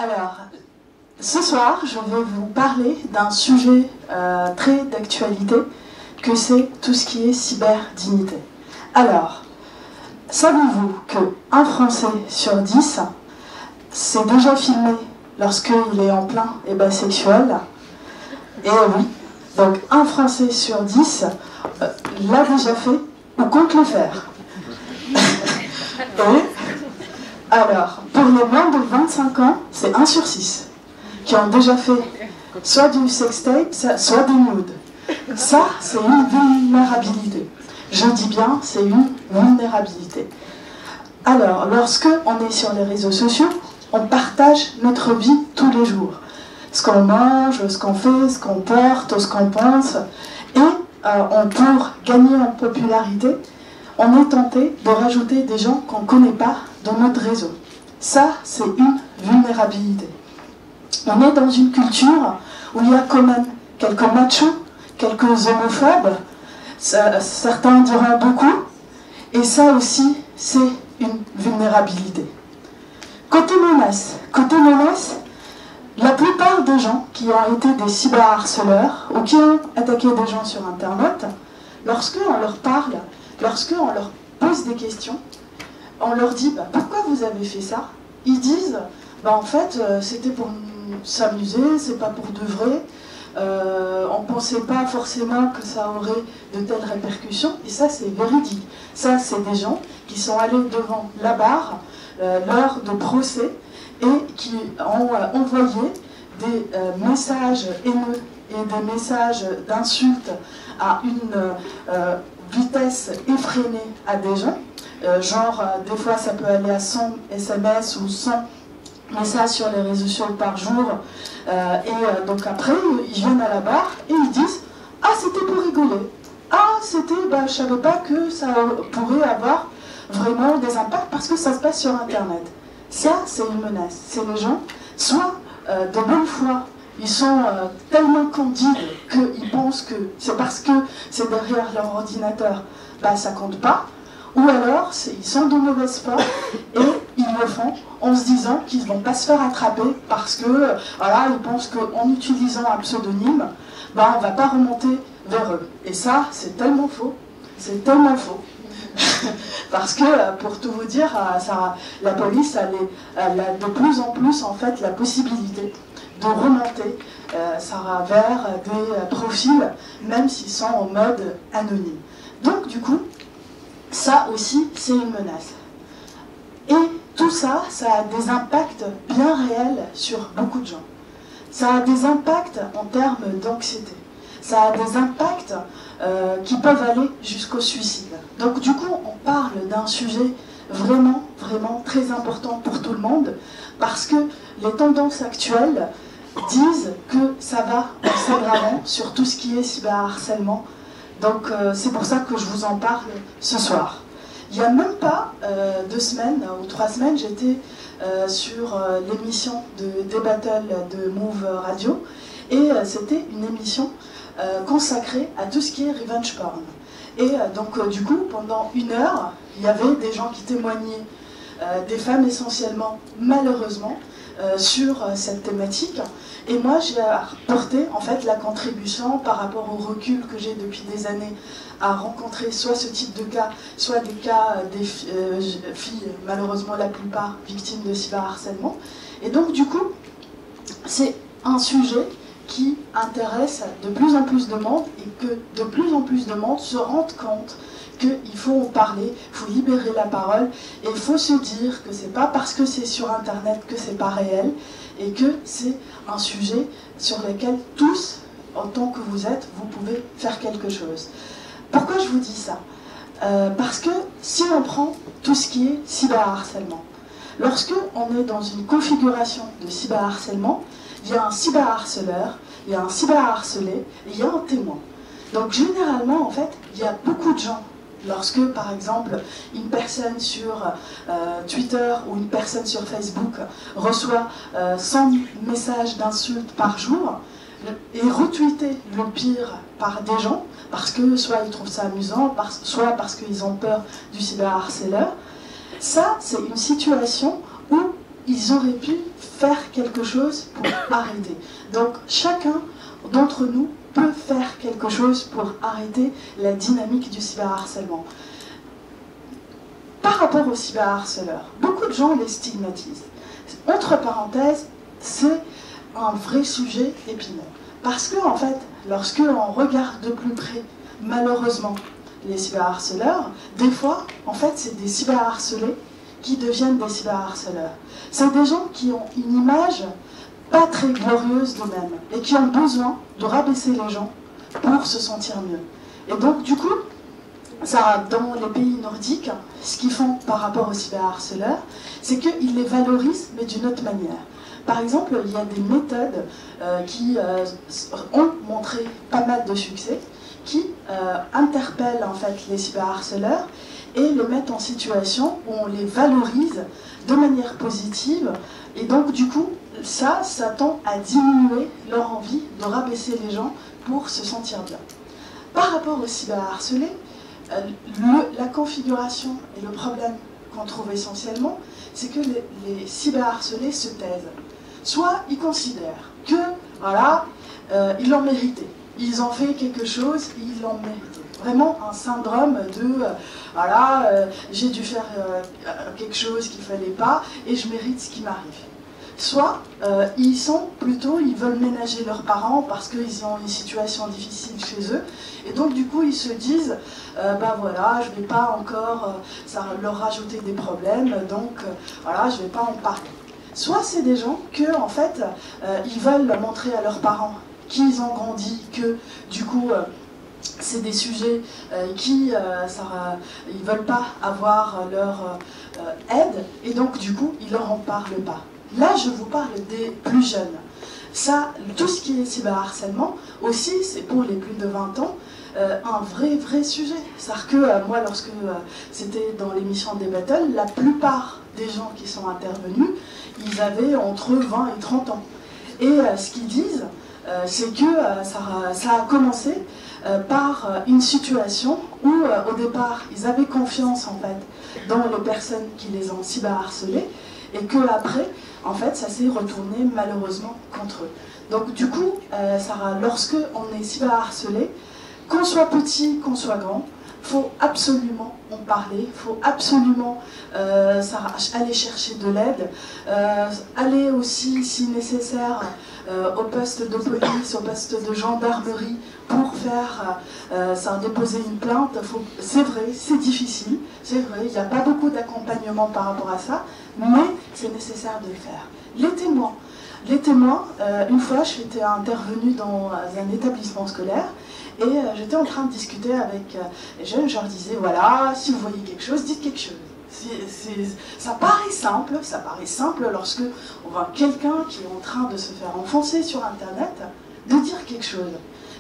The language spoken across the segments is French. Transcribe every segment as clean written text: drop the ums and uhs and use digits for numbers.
Alors, ce soir, je vais vous parler d'un sujet très d'actualité, que c'est tout ce qui est cyberdignité. Alors, savez-vous qu'un Français sur 10 s'est déjà filmé lorsqu'il est en plein ébat sexuel? Et oui, donc un Français sur 10 l'a déjà fait ou compte le faire. Et, alors, pour les moins de 25 ans, c'est 1 sur 6 qui ont déjà fait soit du sextape, soit des nudes. Ça, c'est une vulnérabilité. Je dis bien, c'est une vulnérabilité. Alors, lorsque on est sur les réseaux sociaux, on partage notre vie tous les jours. Ce qu'on mange, ce qu'on fait, ce qu'on porte, ce qu'on pense. Et pour gagner en popularité, on est tenté de rajouter des gens qu'on ne connaît pas dans notre réseau. Ça, c'est une vulnérabilité. On est dans une culture où il y a quand même quelques machos, quelques homophobes, certains diront beaucoup, et ça aussi, c'est une vulnérabilité. Côté menace, la plupart des gens qui ont été des cyberharceleurs ou qui ont attaqué des gens sur Internet, lorsqu'on leur parle, lorsqu'on leur pose des questions, on leur dit pourquoi vous avez fait ça? Ils disent en fait c'était pour s'amuser, c'est pas pour de vrai, on pensait pas forcément que ça aurait de telles répercussions, et ça c'est véridique. Ça c'est des gens qui sont allés devant la barre lors de procès et qui ont envoyé des messages haineux et des messages d'insultes à une vitesse effrénée à des gens. Des fois ça peut aller à 100 SMS ou 100 messages sur les réseaux sociaux par jour. Donc après, ils viennent à la barre et ils disent « Ah, c'était pour rigoler. Ah, c'était, je savais pas que ça pourrait avoir vraiment des impacts parce que ça se passe sur Internet. » Ça, c'est une menace. C'est les gens, soit de bonne foi, ils sont tellement candides qu'ils pensent que c'est parce que c'est derrière leur ordinateur, ça compte pas. Ou alors, ils sont de mauvaise foi et ils le font en se disant qu'ils ne vont pas se faire attraper parce que, ils pensent qu'en utilisant un pseudonyme, on ne va pas remonter vers eux. Et ça, c'est tellement faux. C'est tellement faux. Parce que, pour tout vous dire, la police elle a de plus en plus en fait la possibilité de remonter vers des profils, même s'ils sont en mode anonyme. Donc du coup, ça aussi, c'est une menace. Et tout ça, ça a des impacts bien réels sur beaucoup de gens. Ça a des impacts en termes d'anxiété. Ça a des impacts qui peuvent aller jusqu'au suicide. Donc du coup, on parle d'un sujet vraiment, vraiment très important pour tout le monde, parce que les tendances actuelles disent que ça va en s'aggravant sur tout ce qui est cyberharcèlement. Donc c'est pour ça que je vous en parle ce soir. Il n'y a même pas 2 semaines ou 3 semaines, j'étais sur l'émission des battles de Move Radio, et c'était une émission consacrée à tout ce qui est revenge porn. Et donc du coup, pendant 1 heure, il y avait des gens qui témoignaient, des femmes essentiellement, malheureusement, sur cette thématique. Et moi, j'ai apporté en fait la contribution par rapport au recul que j'ai depuis des années à rencontrer soit ce type de cas, soit des cas des filles, malheureusement la plupart, victimes de cyberharcèlement. Et donc du coup, c'est un sujet qui intéresse de plus en plus de monde et que de plus en plus de monde se rendent compte qu'il faut en parler, il faut libérer la parole et il faut se dire que c'est pas parce que c'est sur Internet que c'est pas réel et que c'est un sujet sur lequel tous, en tant que vous êtes, vous pouvez faire quelque chose. Pourquoi je vous dis ça? Parce que si on prend tout ce qui est cyberharcèlement, lorsque on est dans une configuration de cyberharcèlement, il y a un cyberharceleur, il y a un cyberharcelé et il y a un témoin. Donc généralement, en fait, il y a beaucoup de gens. Lorsque, par exemple, une personne sur Twitter ou une personne sur Facebook reçoit 100 messages d'insultes par jour et retweeté le pire par des gens, parce que soit ils trouvent ça amusant, soit parce qu'ils ont peur du cyberharceleur, ça, c'est une situation où ils auraient pu faire quelque chose pour arrêter. Donc chacun d'entre nous peut faire quelque chose pour arrêter la dynamique du cyberharcèlement. Par rapport aux cyberharceleurs, beaucoup de gens les stigmatisent. Entre parenthèses, c'est un vrai sujet épineux. Parce que, en fait, lorsque on regarde de plus près, malheureusement, les cyberharceleurs, des fois, en fait, c'est des cyberharcelés qui deviennent des cyberharceleurs. C'est des gens qui ont une image pas très glorieuse d'eux-mêmes et qui ont besoin de rabaisser les gens pour se sentir mieux. Et donc, du coup, ça, dans les pays nordiques, ce qu'ils font par rapport aux cyberharceleurs, c'est qu'ils les valorisent, mais d'une autre manière. Par exemple, il y a des méthodes qui ont montré pas mal de succès, qui interpellent en fait les cyberharceleurs et les mettent en situation où on les valorise de manière positive. Et donc, du coup, ça tend à diminuer leur envie de rabaisser les gens pour se sentir bien. Par rapport aux cyberharcelés, la configuration et le problème qu'on trouve essentiellement, c'est que les cyberharcelés se taisent. Soit ils considèrent que, voilà, ils l'ont mérité. Ils ont fait quelque chose et ils l'ont mérité. Vraiment un syndrome de, voilà, j'ai dû faire quelque chose qu'il ne fallait pas et je mérite ce qui m'arrive. Soit ils veulent ménager leurs parents parce qu'ils ont une situation difficile chez eux, et donc du coup ils se disent, bah voilà, je ne vais pas encore leur rajouter des problèmes, donc voilà, je ne vais pas en parler. Soit c'est des gens que en fait ils veulent montrer à leurs parents qu'ils ont grandi, que du coup c'est des sujets ils ne veulent pas avoir leur aide, et donc du coup ils leur en parlent pas. Là, je vous parle des plus jeunes. Ça, tout ce qui est cyberharcèlement, aussi, c'est pour les plus de 20 ans, un vrai sujet. C'est-à-dire que moi, lorsque c'était dans l'émission des battles, la plupart des gens qui sont intervenus, ils avaient entre 20 et 30 ans. Et ce qu'ils disent, c'est que ça a commencé par une situation où, au départ, ils avaient confiance, en fait, dans les personnes qui les ont cyberharcelés, et que après, en fait, ça s'est retourné malheureusement contre eux. Donc du coup, lorsque on est cyberharcelé, qu'on soit petit, qu'on soit grand, il faut absolument en parler, il faut absolument aller chercher de l'aide, aller aussi, si nécessaire, au poste de police, au poste de gendarmerie pour faire déposer une plainte. C'est vrai, c'est difficile, c'est vrai, il n'y a pas beaucoup d'accompagnement par rapport à ça, mais c'est nécessaire de le faire. Les témoins, une fois j'étais intervenue dans un établissement scolaire et j'étais en train de discuter avec les jeunes, je leur disais, voilà, si vous voyez quelque chose, dites quelque chose. Ça paraît simple lorsque on voit quelqu'un qui est en train de se faire enfoncer sur Internet, de dire quelque chose.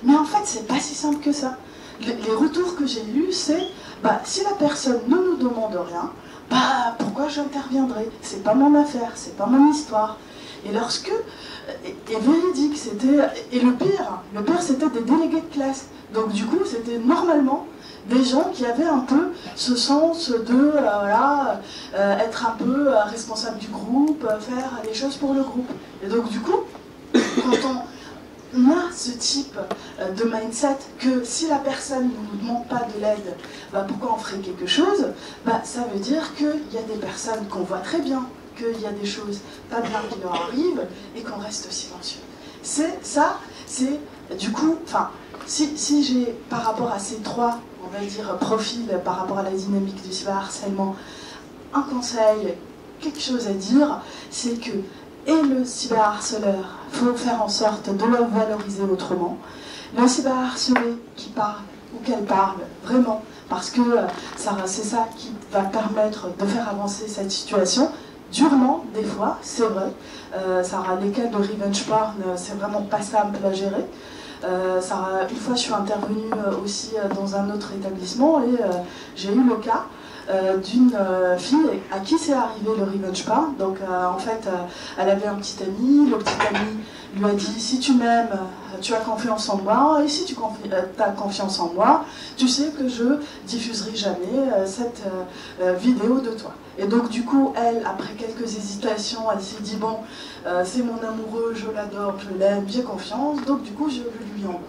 Mais en fait, c'est pas si simple que ça. Les retours que j'ai eus, c'est, si la personne ne nous demande rien, pourquoi j'interviendrai? C'est pas mon affaire, c'est pas mon histoire. Et lorsque, et véridique, et le pire c'était des délégués de classe. Donc du coup, c'était normalement des gens qui avaient un peu ce sens de être un peu responsable du groupe, faire les choses pour le groupe. Et donc du coup, quand on a ce type de mindset que si la personne ne nous demande pas de l'aide, pourquoi on ferait quelque chose, ça veut dire qu'il y a des personnes qu'on voit très bien, qu'il y a des choses pas bien qui leur arrivent et qu'on reste silencieux. C'est du coup, si j'ai par rapport à ces trois, on va dire, profils par rapport à la dynamique du cyberharcèlement, un conseil, quelque chose à dire, c'est que le cyberharceleur, il faut faire en sorte de le valoriser autrement. Le cyberharcelé qui parle ou qu'elle parle, vraiment, parce que c'est ça qui va permettre de faire avancer cette situation. Durement, des fois, c'est vrai. Les cas de revenge porn, c'est vraiment pas simple à gérer. Une fois, je suis intervenue aussi dans un autre établissement et j'ai eu le cas d'une fille à qui c'est arrivé le revenge porn. Donc en fait, elle avait un petit ami, le petit ami lui a dit si tu m'aimes, tu as confiance en moi, et si tu as confiance en moi, tu sais que je diffuserai jamais cette vidéo de toi. Et donc du coup, elle, après quelques hésitations, elle s'est dit bon, c'est mon amoureux, je l'adore, je l'aime, j'ai confiance, donc du coup je lui envoie.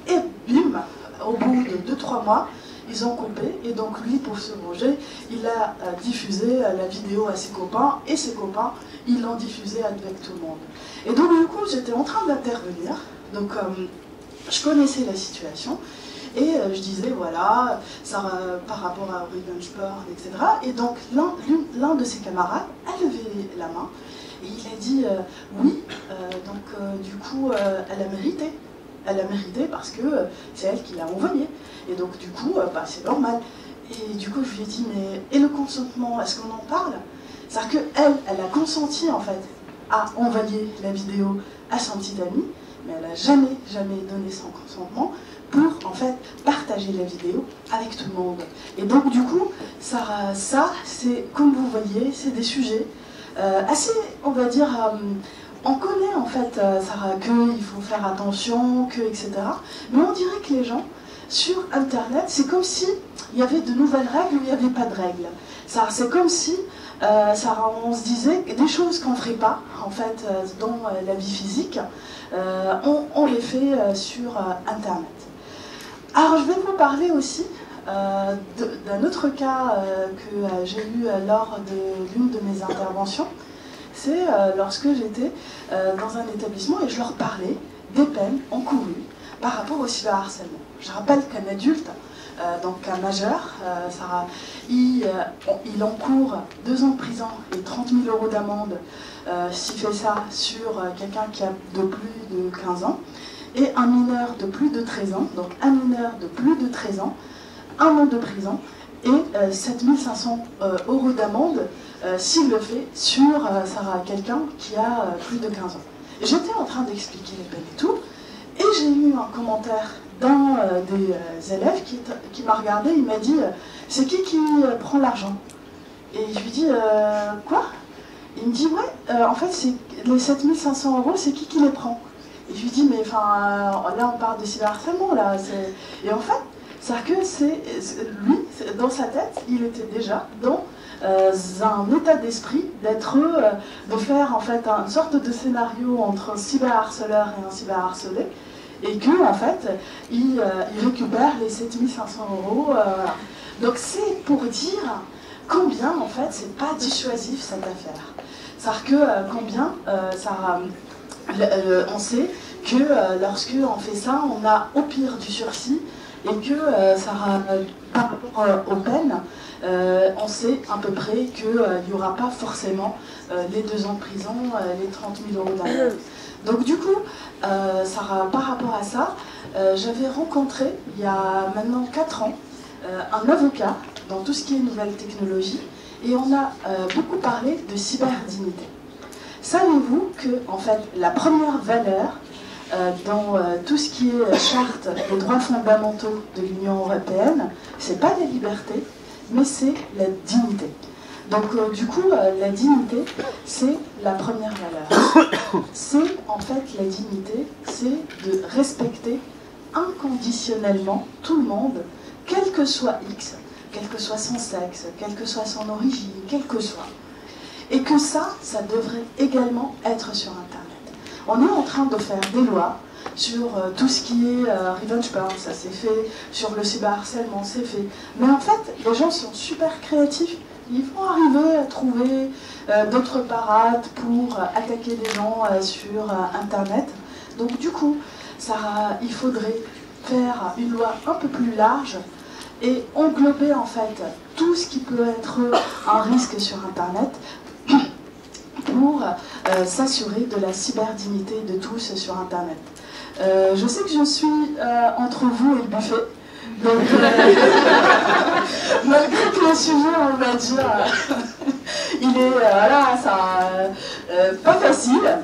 Et bim, au bout de 2-3 mois, ils ont coupé, et donc lui, pour se venger, il a diffusé la vidéo à ses copains, et ses copains, ils l'ont diffusée avec tout le monde. Et donc du coup, j'étais en train d'intervenir, donc je connaissais la situation, et je disais, voilà, ça, par rapport à revenge porn, etc. Et donc l'un de ses camarades a levé la main, et il a dit, oui, donc du coup, elle a mérité. Elle a mérité parce que c'est elle qui l'a envoyé. Et donc du coup, bah, c'est normal. Et du coup, je lui ai dit, mais et le consentement, est-ce qu'on en parle? C'est-à-dire qu'elle, elle a consenti en fait à envoyer la vidéo à son petit ami, mais elle n'a jamais donné son consentement pour en fait partager la vidéo avec tout le monde. Et donc du coup, ça c'est, comme vous voyez, c'est des sujets assez, on va dire, on connaît en fait, Sarah, qu'il faut faire attention, etc. Mais on dirait que les gens, sur Internet, c'est comme si il y avait de nouvelles règles ou il n'y avait pas de règles. C'est comme si on se disait que des choses qu'on ne ferait pas, en fait, dans la vie physique, on les fait sur Internet. Alors, je vais vous parler aussi d'un autre cas que j'ai eu lors de l'une de mes interventions. C'est lorsque j'étais dans un établissement et je leur parlais des peines encourues par rapport au cyberharcèlement. Je rappelle qu'un adulte, donc un majeur, il encourt 2 ans de prison et 30 000 € d'amende s'il fait ça sur quelqu'un qui a de plus de 15 ans, et un mineur de plus de 13 ans, donc un mineur de plus de 13 ans, 1 an de prison et 7 500 € d'amende s'il le fait sur quelqu'un qui a plus de 15 ans. J'étais en train d'expliquer les peines et tout, et j'ai eu un commentaire d'un des élèves qui m'a regardé, il m'a dit « C'est qui prend l'argent ?» Et je lui dis « Quoi ?» Il me dit « Ouais, en fait, les 7 500 €, c'est qui les prend ?» Et je lui dis « Mais enfin, là on parle de cyberharcèlement, là. » Et en fait, c'est-à-dire que lui, dans sa tête, il était déjà dans un état d'esprit de faire en fait une sorte de scénario entre un cyberharceleur et un cyberharcelé, et que en fait il récupère les 7 500 €. Donc c'est pour dire combien en fait c'est pas dissuasif cette affaire. C'est-à-dire que combien on sait que lorsque on fait ça, on a au pire du sursis, et que par rapport aux peines, on sait à peu près qu'il n'y aura pas forcément les 2 ans de prison, les 30 000 € d'amende. Donc du coup, par rapport à ça, j'avais rencontré, il y a maintenant 4 ans, un avocat dans tout ce qui est nouvelles technologies, et on a beaucoup parlé de cyberdignité. Savez-vous que, en fait, la première valeur dans tout ce qui est charte des droits fondamentaux de l'Union européenne, c'est pas la liberté, mais c'est la dignité. Donc du coup, la dignité, c'est la première valeur. C'est en fait la dignité, c'est de respecter inconditionnellement tout le monde, quel que soit X, quel que soit son sexe, quelle que soit son origine, quel que soit. Et que ça devrait également être sur Internet. On est en train de faire des lois sur tout ce qui est revenge porn, ça c'est fait, sur le cyberharcèlement, c'est fait. Mais en fait, les gens sont super créatifs. Ils vont arriver à trouver d'autres parades pour attaquer les gens sur Internet. Donc du coup, il faudrait faire une loi un peu plus large et englober en fait tout ce qui peut être un risque sur Internet pour s'assurer de la cyberdignité de tous sur Internet. Je sais que je suis entre vous et le buffet, donc malgré que le sujet, on va dire, il est pas facile.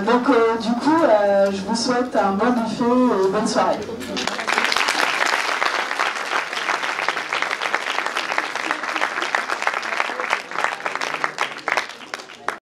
Donc du coup, je vous souhaite un bon buffet et bonne soirée.